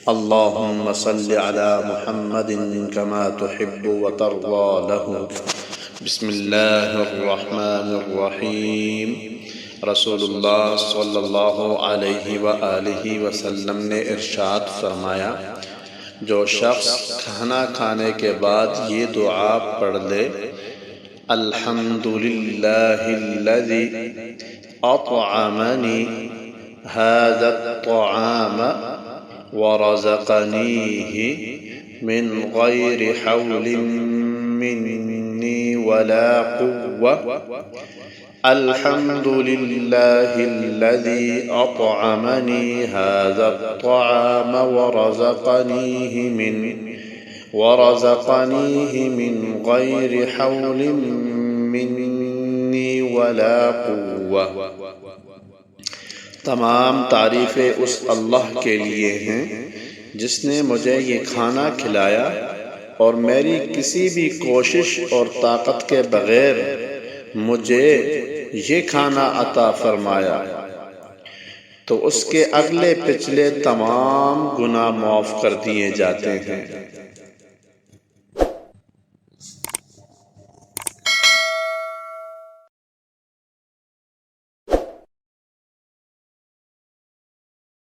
اللهم صل على محمد كما تحب وترضى له. بسم الله الرحمن الرحیم. رسول اللہ صلی اللہ علیہ وآلہ وسلم نے ارشاد فرمایا، جو شخص کھانا کھانے کے بعد یہ دعا پڑھ لے: الحمدللہ الذی اطعمنی هذا الطعام ورزقنیہ من غیر حول منی ولا قوة، الحمدللہ الذی اطعمنی هذا الطعام ورزقنیہ من غیر حول منی ولا قوة. تمام تعریفیں اس اللہ کے لیے ہیں جس نے مجھے یہ کھانا کھلایا اور میری کسی بھی کوشش اور طاقت کے بغیر مجھے یہ کھانا عطا فرمایا، تو اس کے اگلے پچھلے تمام گناہ معاف کر دیے جاتے ہیں۔